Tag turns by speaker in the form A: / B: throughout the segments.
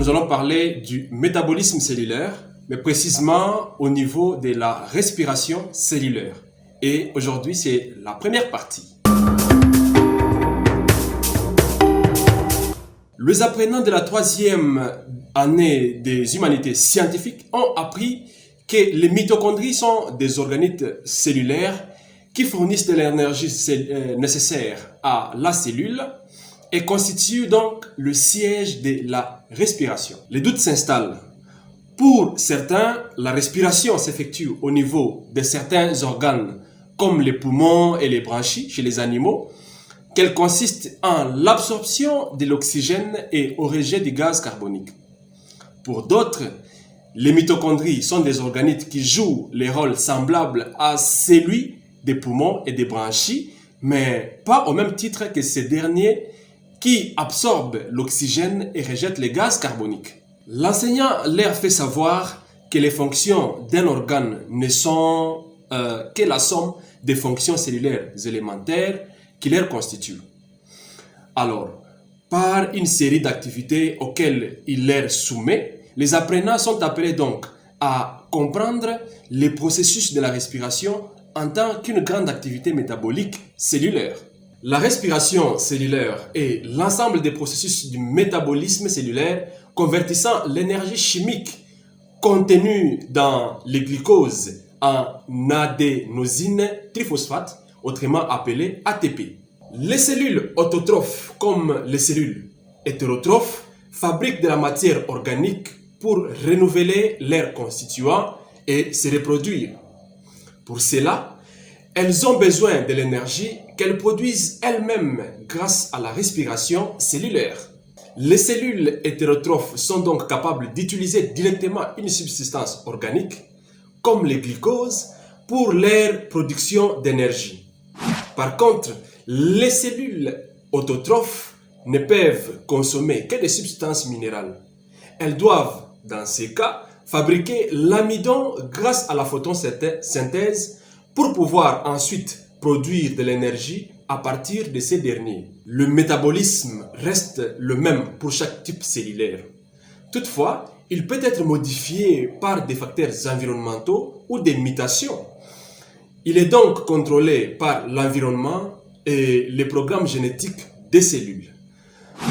A: nous allons parler du métabolisme cellulaire, mais précisément au niveau de la respiration cellulaire. Et aujourd'hui, c'est la première partie. Les apprenants de la 3e année des humanités scientifiques ont appris que les mitochondries sont des organes cellulaires qui fournissent de l'énergie nécessaire à la cellule et constituent donc le siège de la respiration. Les doutes s'installent. Pour certains, la respiration s'effectue au niveau de certains organes comme les poumons et les branchies chez les animaux, qu'elle consiste en l'absorption de l'oxygène et au rejet du gaz carbonique. Pour d'autres, les mitochondries sont des organes qui jouent les rôles semblables à celui des poumons et des branchies, mais pas au même titre que ces derniers qui absorbent l'oxygène et rejettent les gaz carboniques. L'enseignant leur fait savoir que les fonctions d'un organe ne sont que la somme des fonctions cellulaires élémentaires qui les constituent. Alors, par une série d'activités auxquelles il leur soumet, les apprenants sont appelés donc à comprendre les processus de la respiration en tant qu'une grande activité métabolique cellulaire. La respiration cellulaire est l'ensemble des processus du métabolisme cellulaire convertissant l'énergie chimique contenue dans les glucoses en adénosine triphosphate, autrement appelée ATP. Les cellules autotrophes comme les cellules hétérotrophes fabriquent de la matière organique pour renouveler leurs constituants et se reproduire. Pour cela, elles ont besoin de l'énergie qu'elles produisent elles-mêmes grâce à la respiration cellulaire. Les cellules hétérotrophes sont donc capables d'utiliser directement une substance organique, comme les glucoses, pour leur production d'énergie. Par contre, les cellules autotrophes ne peuvent consommer que des substances minérales. Elles doivent, dans ces cas, fabriquer l'amidon grâce à la photosynthèse pour pouvoir ensuite produire de l'énergie à partir de ces derniers. Le métabolisme reste le même pour chaque type cellulaire. Toutefois, il peut être modifié par des facteurs environnementaux ou des mutations. Il est donc contrôlé par l'environnement et les programmes génétiques des cellules.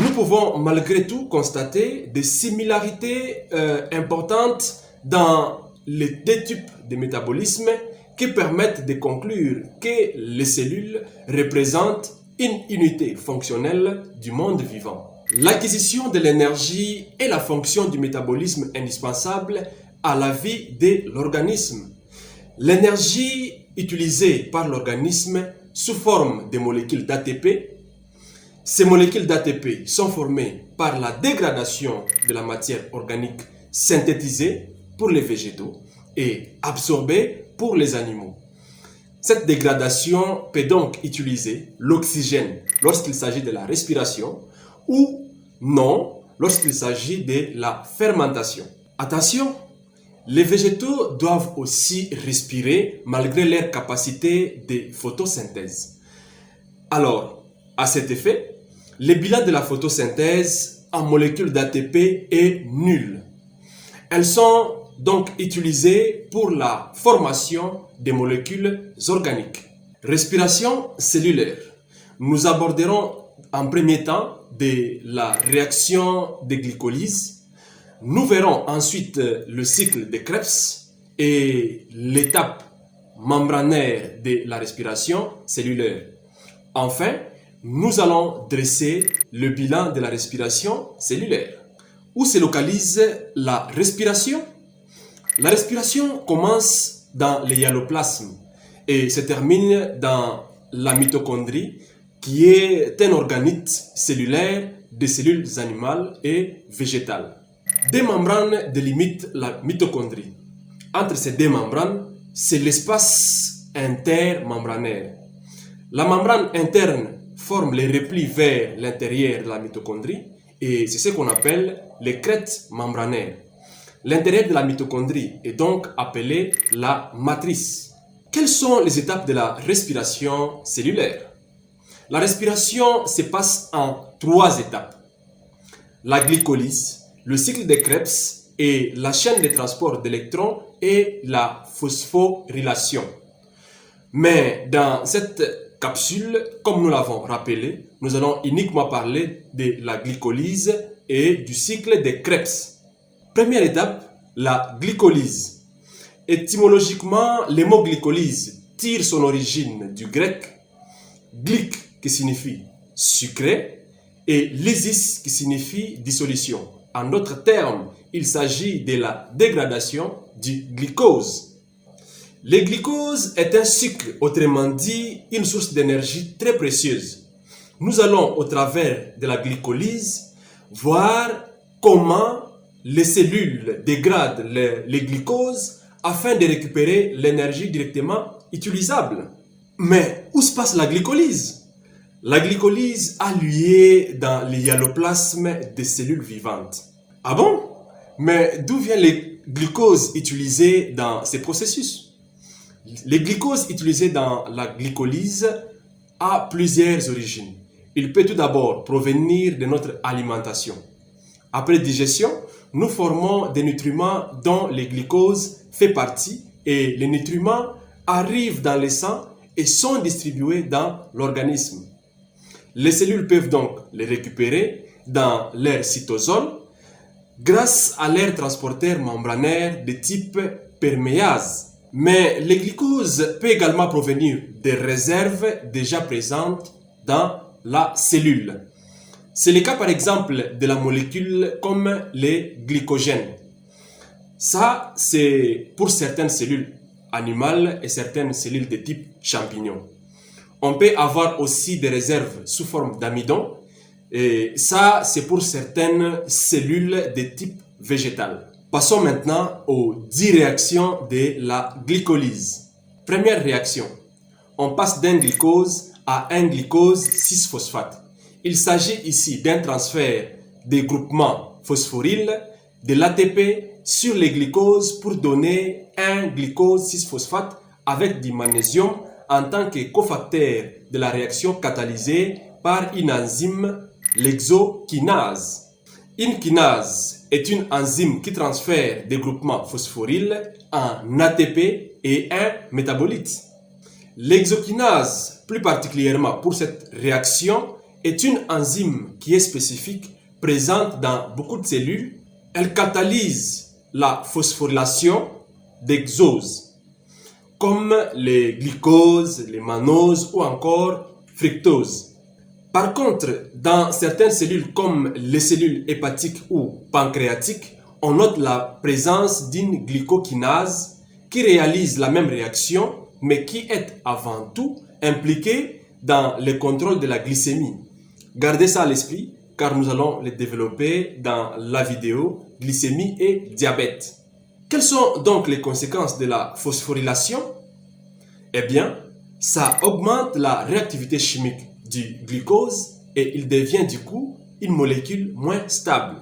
A: Nous pouvons malgré tout constater des similarités importantes dans les deux types de métabolisme qui permettent de conclure que les cellules représentent une unité fonctionnelle du monde vivant. L'acquisition de l'énergie est la fonction du métabolisme indispensable à la vie de l'organisme. L'énergie utilisée par l'organisme sous forme de molécules d'ATP. Ces molécules d'ATP sont formées par la dégradation de la matière organique synthétisée pour les végétaux et absorbée pour les animaux. Cette dégradation peut donc utiliser l'oxygène lorsqu'il s'agit de la respiration ou non lorsqu'il s'agit de la fermentation. Attention, les végétaux doivent aussi respirer malgré leur capacité de photosynthèse. Alors, à cet effet, le bilan de la photosynthèse en molécules d'ATP est nul. Elles sont donc utilisées pour la formation des molécules organiques. Respiration cellulaire. Nous aborderons en premier temps de la réaction de glycolyse. Nous verrons ensuite le cycle de Krebs et l'étape membranaire de la respiration cellulaire. Enfin, nous allons dresser le bilan de la respiration cellulaire. Où se localise la respiration? La respiration commence dans le hyaloplasme et se termine dans la mitochondrie qui est un organe cellulaire des cellules animales et végétales. Deux membranes délimitent la mitochondrie. Entre ces deux membranes, c'est l'espace intermembranaire. La membrane interne forme les replis vers l'intérieur de la mitochondrie et c'est ce qu'on appelle les crêtes membranaires. L'intérieur de la mitochondrie est donc appelé la matrice. Quelles sont les étapes de la respiration cellulaire? La respiration se passe en 3 étapes. La glycolyse, le cycle de Krebs est la chaîne de transport d'électrons et la phosphorylation. Mais dans cette capsule, comme nous l'avons rappelé, nous allons uniquement parler de la glycolyse et du cycle de Krebs. Première étape, la glycolyse. Étymologiquement, le mot glycolyse tire son origine du grec glyk qui signifie sucré et lysis qui signifie dissolution. En d'autres termes, il s'agit de la dégradation du glucose. Le glucose est un sucre, autrement dit, une source d'énergie très précieuse. Nous allons, au travers de la glycolyse, voir comment les cellules dégradent le glucose afin de récupérer l'énergie directement utilisable. Mais où se passe la glycolyse? La glycolyse a lieu dans le hyaloplasme des cellules vivantes. Ah bon? Mais d'où vient le glucose utilisé dans ces processus? Le glucose utilisé dans la glycolyse a plusieurs origines. Il peut tout d'abord provenir de notre alimentation. Après digestion, nous formons des nutriments dont le glucose fait partie et les nutriments arrivent dans le sang et sont distribués dans l'organisme. Les cellules peuvent donc les récupérer dans leur cytosol grâce à leur transporteur membranaire de type perméase. Mais le glucose peut également provenir des réserves déjà présentes dans la cellule. C'est le cas par exemple de la molécule comme les glycogènes. Ça, c'est pour certaines cellules animales et certaines cellules de type champignon. On peut avoir aussi des réserves sous forme d'amidon. Et ça, c'est pour certaines cellules de type végétal. Passons maintenant aux 10 réactions de la glycolyse. Première réaction. On passe d'un glucose à un glucose 6-phosphate. Il s'agit ici d'un transfert des groupements phosphoryle de l'ATP sur les glucoses pour donner un glucose 6-phosphate avec du magnésium en tant que cofacteur de la réaction catalysée par une enzyme, l'exokinase. Une kinase est une enzyme qui transfère des groupements phosphoryle en ATP et un métabolite. L'exokinase, plus particulièrement pour cette réaction, est une enzyme qui est spécifique, présente dans beaucoup de cellules. Elle catalyse la phosphorylation d'exoses, comme les glucoses, les mannoses ou encore fructose. Par contre, dans certaines cellules comme les cellules hépatiques ou pancréatiques, on note la présence d'une glycokinase qui réalise la même réaction, mais qui est avant tout impliquée dans le contrôle de la glycémie. Gardez ça à l'esprit, car nous allons le développer dans la vidéo glycémie et diabète. Quelles sont donc les conséquences de la phosphorylation? Eh bien, ça augmente la réactivité chimique du glucose et il devient du coup une molécule moins stable.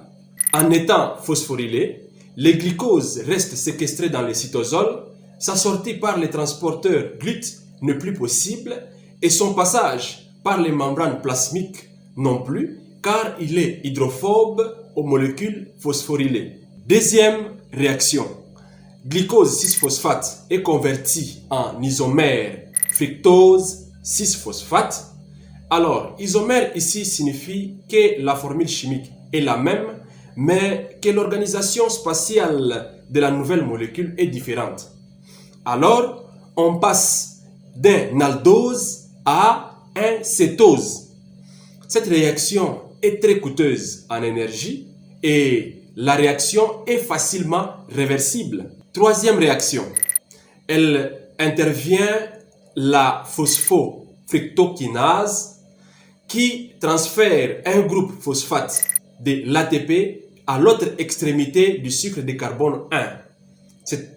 A: En étant phosphorylé, le glucose reste séquestré dans le cytosol, sa sortie par les transporteurs GLUT n'est plus possible et son passage par les membranes plasmiques non plus, car il est hydrophobe aux molécules phosphorylées. Deuxième réaction, glucose 6-phosphate est converti en isomère fructose 6-phosphate. Alors, isomère ici signifie que la formule chimique est la même, mais que l'organisation spatiale de la nouvelle molécule est différente. Alors, on passe d'un aldose à un cétose. Cette réaction est très coûteuse en énergie et la réaction est facilement réversible. Troisième réaction, elle intervient la phosphofructokinase qui transfère un groupe phosphate de l'ATP à l'autre extrémité du sucre de carbone 1.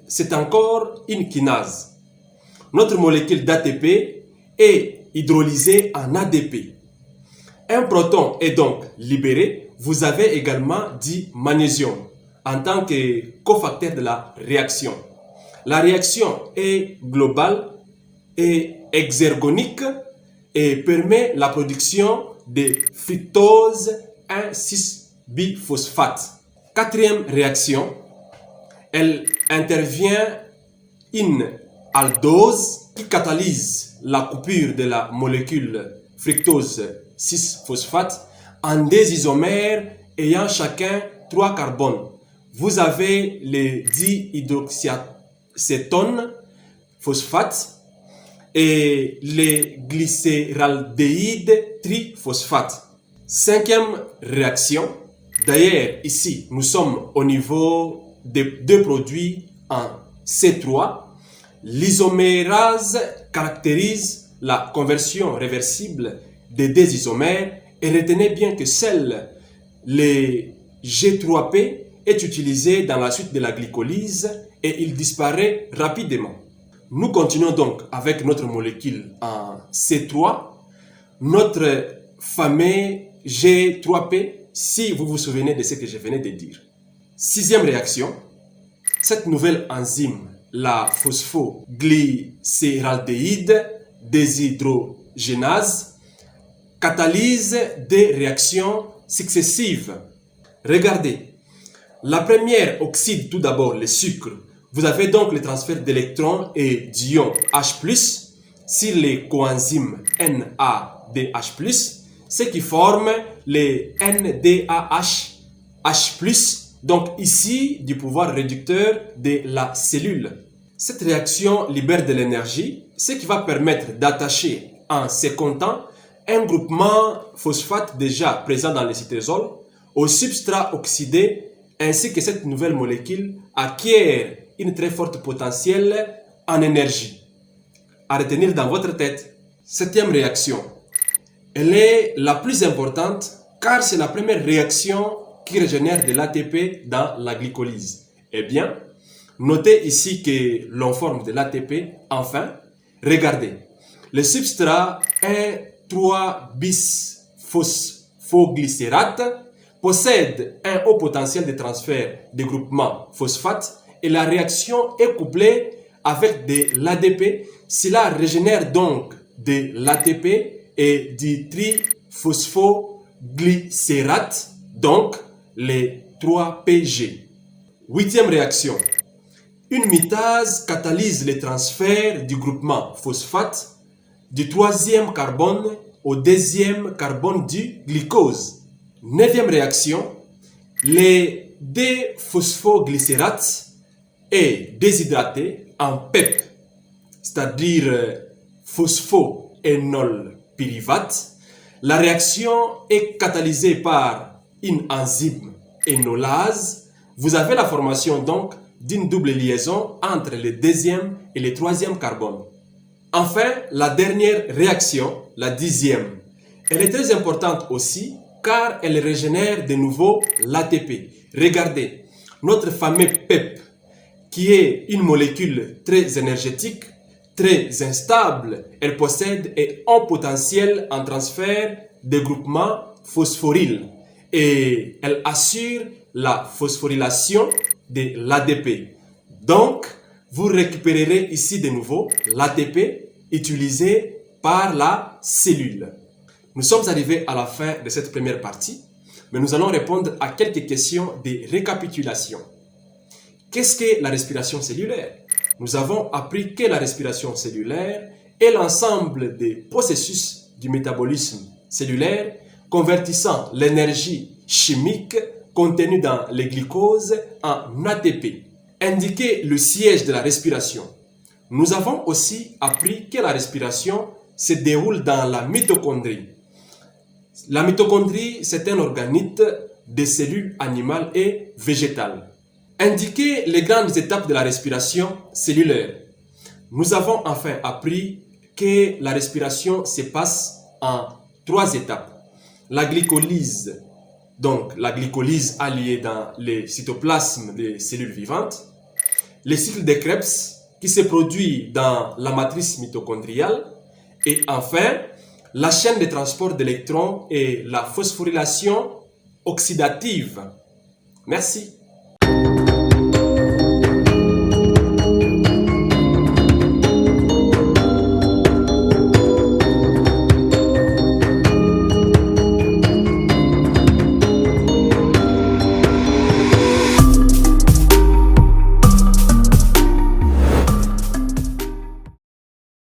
A: C'est encore une kinase. Notre molécule d'ATP est hydrolysée en ADP. Un proton est donc libéré. Vous avez également dit magnésium en tant que cofacteur de la réaction. La réaction est globale et exergonique et permet la production de fructose 1,6-biphosphate. Quatrième réaction, elle intervient une aldose qui catalyse la coupure de la molécule fructose 6-phosphate en des isomères ayant chacun 3 carbones. Vous avez les dihydroxyacétone phosphate et les glycéraldéhydes triphosphate. Cinquième réaction, d'ailleurs ici nous sommes au niveau des deux produits en C3. L'isomérase caractérise la conversion réversible des deux isomères et retenez bien que seul le G3P est utilisé dans la suite de la glycolyse et il disparaît rapidement. Nous continuons donc avec notre molécule en C3, notre fameux G3P, si vous vous souvenez de ce que je venais de dire. Sixième réaction, cette nouvelle enzyme, la phosphoglycéraldéhyde déshydrogénase, catalyse des réactions successives. Regardez, la première oxyde tout d'abord le sucre. Vous avez donc le transfert d'électrons et d'ions H+, sur les coenzymes NADH+, ce qui forme les NDAH, H+, donc ici du pouvoir réducteur de la cellule. Cette réaction libère de l'énergie, ce qui va permettre d'attacher en second temps un groupement phosphate déjà présent dans le cytosol au substrat oxydé, ainsi que cette nouvelle molécule acquiert une très forte potentiel en énergie. À retenir dans votre tête. Septième réaction. Elle est la plus importante car c'est la première réaction qui régénère de l'ATP dans la glycolyse. Eh bien, notez ici que l'on forme de l'ATP. Enfin, regardez. Le substrat 1,3-bis-phosphoglycérate possède un haut potentiel de transfert de groupement phosphate et la réaction est couplée avec de l'ADP. Cela régénère donc de l'ATP et du triphosphoglycérate, donc les 3PG. Huitième réaction. Une mitase catalyse le transfert du groupement phosphate du troisième carbone au deuxième carbone du glucose. Neuvième réaction. Les déphosphoglycérate est déshydraté en PEP, c'est-à-dire phosphoénol pyruvate. La réaction est catalysée par une enzyme énolase. Vous avez la formation donc d'une double liaison entre le deuxième et le troisième carbone. Enfin, la dernière réaction, la dixième, elle est très importante aussi car elle régénère de nouveau l'ATP. Regardez, notre fameux PEP, qui est une molécule très énergétique, très instable, elle possède un haut potentiel en transfert de groupement phosphoryl et elle assure la phosphorylation de l'ADP. Donc, vous récupérerez ici de nouveau l'ATP utilisé par la cellule. Nous sommes arrivés à la fin de cette première partie, mais nous allons répondre à quelques questions de récapitulation. Qu'est-ce que la respiration cellulaire? Nous avons appris que la respiration cellulaire est l'ensemble des processus du métabolisme cellulaire convertissant l'énergie chimique contenue dans les glucoses en ATP. Indiquer le siège de la respiration. Nous avons aussi appris que la respiration se déroule dans la mitochondrie. La mitochondrie, c'est un organite des cellules animales et végétales. Indiquer les grandes étapes de la respiration cellulaire. Nous avons enfin appris que la respiration se passe en 3 étapes. La glycolyse, donc la glycolyse alliée dans les cytoplasmes des cellules vivantes. Le cycle de Krebs qui se produit dans la matrice mitochondriale. Et enfin, la chaîne de transport d'électrons et la phosphorylation oxydative. Merci.